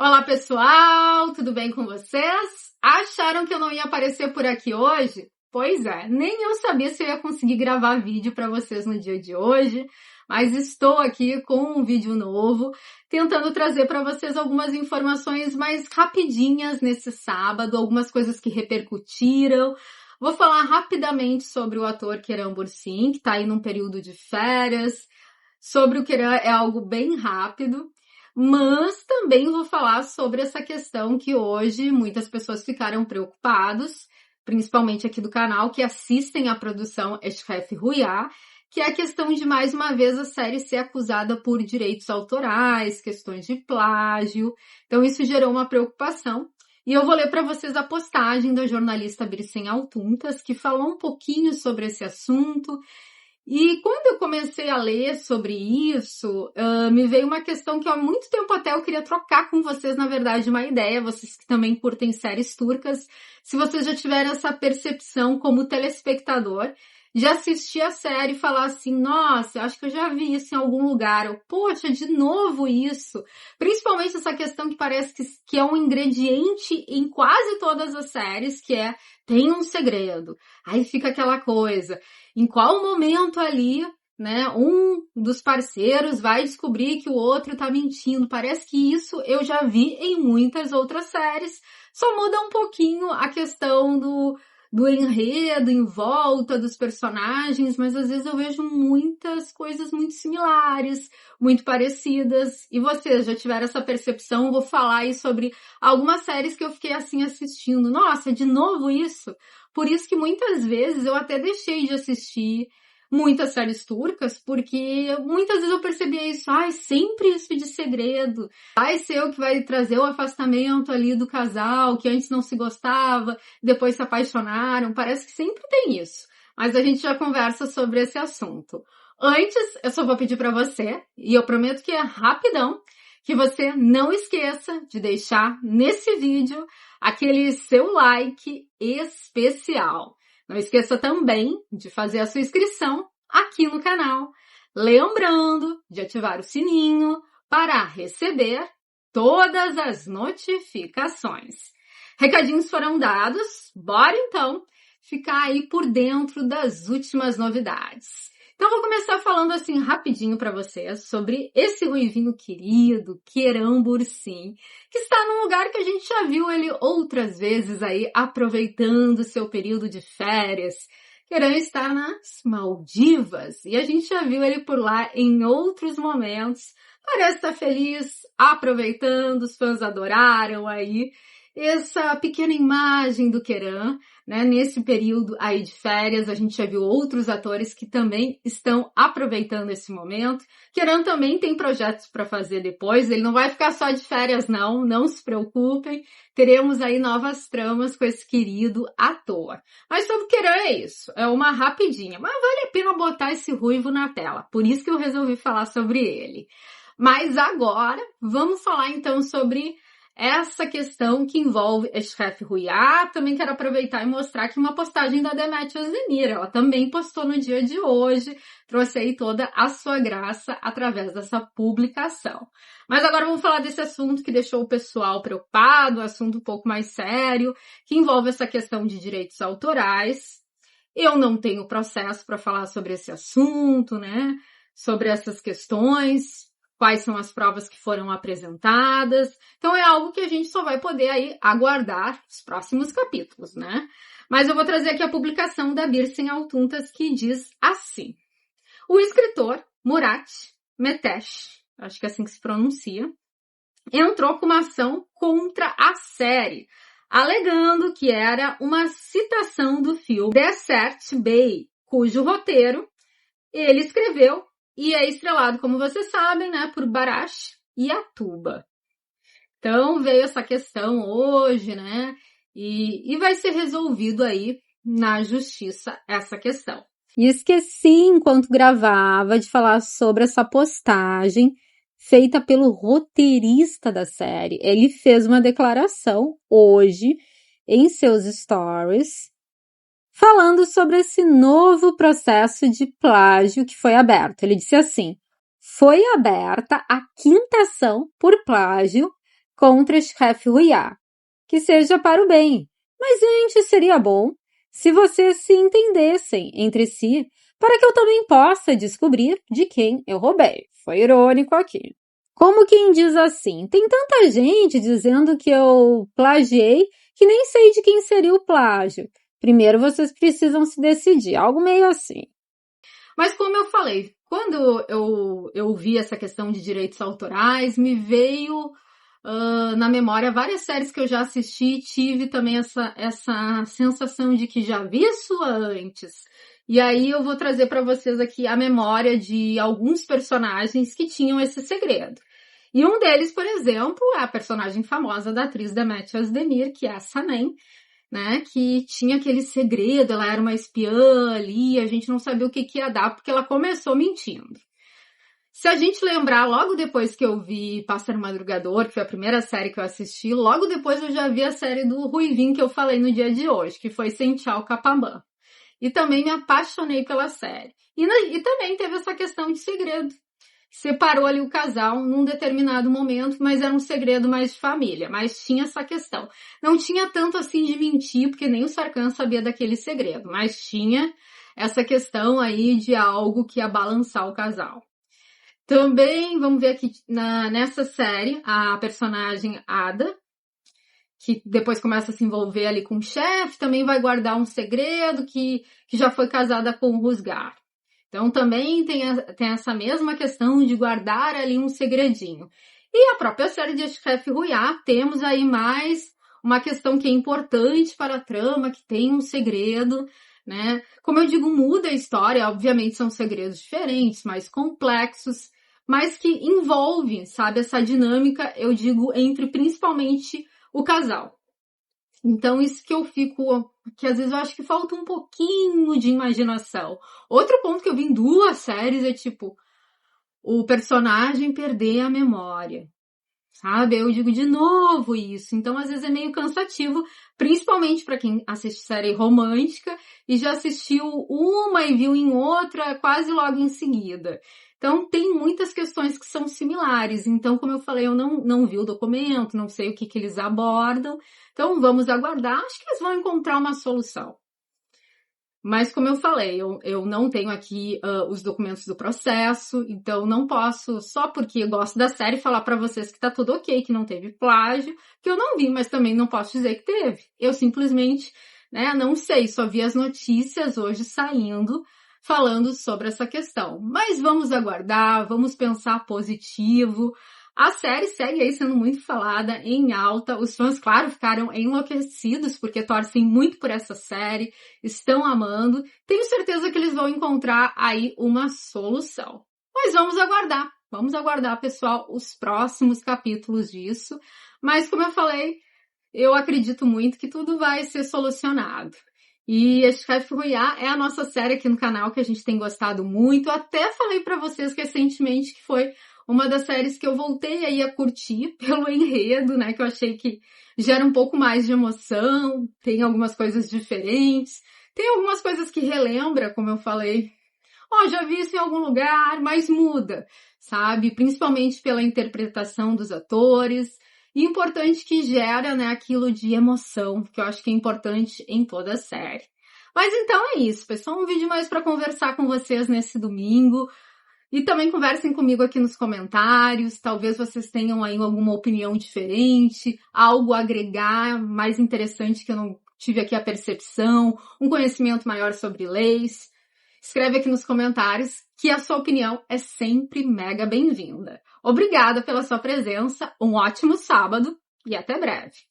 Olá pessoal, tudo bem com vocês? Acharam que eu não ia aparecer por aqui hoje? Pois é, nem eu sabia se eu ia conseguir gravar vídeo para vocês no dia de hoje, mas estou aqui com um vídeo novo, tentando trazer para vocês algumas informações mais rapidinhas nesse sábado, algumas coisas que repercutiram. Vou falar rapidamente sobre o ator Keran Bursin, que está aí num período de férias. Sobre o Keran é algo bem rápido. Mas também vou falar sobre essa questão que hoje muitas pessoas ficaram preocupadas, principalmente aqui do canal, que assistem à produção Eşref Rüya, que é a questão de, mais uma vez, a série ser acusada por direitos autorais, questões de plágio. Então, isso gerou uma preocupação. E eu vou ler para vocês a postagem da jornalista Birsen Altuntas, que falou um pouquinho sobre esse assunto. E quando eu comecei a ler sobre isso, me veio uma questão que há muito tempo até eu queria trocar com vocês, na verdade, uma ideia, vocês que também curtem séries turcas, se vocês já tiveram essa percepção como telespectador, de assistir a série e falar assim, nossa, acho que eu já vi isso em algum lugar, ou, poxa, de novo isso. Principalmente essa questão que parece que é um ingrediente em quase todas as séries, que é, tem um segredo. Aí fica aquela coisa, em qual momento ali, né, um dos parceiros vai descobrir que o outro tá mentindo. Parece que isso eu já vi em muitas outras séries, só muda um pouquinho a questão do enredo em volta dos personagens, mas às vezes eu vejo muitas coisas muito similares, muito parecidas. E vocês já tiveram essa percepção? Eu vou falar aí sobre algumas séries que eu fiquei assim assistindo. Nossa, de novo isso? Por isso que muitas vezes eu até deixei de assistir muitas séries turcas, porque muitas vezes eu percebia isso, sempre isso de segredo, vai ser o que vai trazer o afastamento ali do casal, que antes não se gostava, depois se apaixonaram, parece que sempre tem isso, mas a gente já conversa sobre esse assunto. Antes, eu só vou pedir para você, e eu prometo que é rapidão, que você não esqueça de deixar nesse vídeo aquele seu like especial. Não esqueça também de fazer a sua inscrição aqui no canal. Lembrando de ativar o sininho para receber todas as notificações. Recadinhos foram dados, bora então ficar aí por dentro das últimas novidades. Então vou começar falando assim rapidinho para vocês sobre esse ruivinho querido, Keran Bursin, que está num lugar que a gente já viu ele outras vezes aí aproveitando seu período de férias. Keran está nas Maldivas e a gente já viu ele por lá em outros momentos. Parece estar feliz, aproveitando, os fãs adoraram aí essa pequena imagem do Keran, né? Nesse período aí de férias, a gente já viu outros atores que também estão aproveitando esse momento. Keran também tem projetos para fazer depois, ele não vai ficar só de férias não se preocupem, teremos aí novas tramas com esse querido ator. Mas sobre Keran é isso, é uma rapidinha, mas vale a pena botar esse ruivo na tela, por isso que eu resolvi falar sobre ele. Mas agora, vamos falar então sobre essa questão que envolve Eşref Rüya. Também quero aproveitar e mostrar aqui uma postagem da Demet Özdemir. Ela também postou no dia de hoje, trouxe aí toda a sua graça através dessa publicação. Mas agora vamos falar desse assunto que deixou o pessoal preocupado, um assunto um pouco mais sério, que envolve essa questão de direitos autorais. Eu não tenho processo para falar sobre esse assunto, né? Sobre essas questões, quais são as provas que foram apresentadas. Então é algo que a gente só vai poder aí aguardar os próximos capítulos, né? Mas eu vou trazer aqui a publicação da Birsen Altuntas, que diz assim: o escritor Murat Meteş, acho que é assim que se pronuncia, entrou com uma ação contra a série, alegando que era uma citação do filme Desert Bey, cujo roteiro ele escreveu e é estrelado, como vocês sabem, né, por Barış e Atuba. Então veio essa questão hoje, né, e vai ser resolvido aí na justiça essa questão. E esqueci, enquanto gravava, de falar sobre essa postagem feita pelo roteirista da série. Ele fez uma declaração hoje em seus stories, falando sobre esse novo processo de plágio que foi aberto. Ele disse assim: foi aberta a quinta ação por plágio contra Chef Huya, que seja para o bem. Mas antes seria bom se vocês se entendessem entre si, para que eu também possa descobrir de quem eu roubei. Foi irônico aqui. Como quem diz assim, tem tanta gente dizendo que eu plagiei que nem sei de quem seria o plágio. Primeiro vocês precisam se decidir, algo meio assim. Mas como eu falei, quando eu vi essa questão de direitos autorais, me veio na memória várias séries que eu já assisti, tive também essa sensação de que já vi isso antes. E aí eu vou trazer para vocês aqui a memória de alguns personagens que tinham esse segredo. E um deles, por exemplo, é a personagem famosa da atriz Demet Özdemir, que é a Sanem, né, que tinha aquele segredo, ela era uma espiã ali, a gente não sabia o que ia dar, porque ela começou mentindo. Se a gente lembrar, logo depois que eu vi Pássaro Madrugador, que foi a primeira série que eu assisti, logo depois eu já vi a série do Ruivinho que eu falei no dia de hoje, que foi Sem Tchau Capambã. E também me apaixonei pela série. E também teve essa questão de segredo. Separou ali o casal num determinado momento, mas era um segredo mais de família, mas tinha essa questão. Não tinha tanto assim de mentir, porque nem o Sarkhan sabia daquele segredo, mas tinha essa questão aí de algo que ia balançar o casal. Também, vamos ver aqui nessa série, a personagem Ada, que depois começa a se envolver ali com o chefe, também vai guardar um segredo que já foi casada com o Rusgar. Então também tem essa mesma questão de guardar ali um segredinho. E a própria série de Chef Huya, temos aí mais uma questão que é importante para a trama, que tem um segredo, né? Como eu digo, muda a história, obviamente são segredos diferentes, mais complexos, mas que envolvem, sabe, essa dinâmica, eu digo, entre principalmente o casal. Então, isso que eu fico, que às vezes eu acho que falta um pouquinho de imaginação. Outro ponto que eu vi em duas séries é tipo, o personagem perder a memória, sabe? Eu digo de novo isso. Então, às vezes é meio cansativo, principalmente para quem assiste série romântica e já assistiu uma e viu em outra quase logo em seguida. Então, tem muitas questões que são similares. Então, como eu falei, eu não vi o documento, não sei o que eles abordam. Então, vamos aguardar. Acho que eles vão encontrar uma solução. Mas, como eu falei, eu não tenho aqui os documentos do processo, então não posso, só porque eu gosto da série, falar para vocês que tá tudo ok, que não teve plágio, que eu não vi, mas também não posso dizer que teve. Eu simplesmente, né, não sei, só vi as notícias hoje saindo, falando sobre essa questão. Mas vamos aguardar, vamos pensar positivo. A série segue aí sendo muito falada, em alta. Os fãs, claro, ficaram enlouquecidos porque torcem muito por essa série, estão amando. Tenho certeza que eles vão encontrar aí uma solução. Mas vamos aguardar, pessoal, os próximos capítulos disso. Mas, como eu falei, eu acredito muito que tudo vai ser solucionado. E a Chef Huya é a nossa série aqui no canal que a gente tem gostado muito. Até falei para vocês recentemente que foi uma das séries que eu voltei aí a curtir pelo enredo, né? Que eu achei que gera um pouco mais de emoção, tem algumas coisas diferentes, tem algumas coisas que relembra, como eu falei. Já vi isso em algum lugar, mas muda, sabe? Principalmente pela interpretação dos atores. E importante que gera, né, aquilo de emoção, que eu acho que é importante em toda a série. Mas então é isso, pessoal. Um vídeo mais para conversar com vocês nesse domingo. E também conversem comigo aqui nos comentários, talvez vocês tenham aí alguma opinião diferente, algo a agregar mais interessante que eu não tive aqui a percepção, um conhecimento maior sobre leis. Escreve aqui nos comentários que a sua opinião é sempre mega bem-vinda. Obrigada pela sua presença, um ótimo sábado e até breve!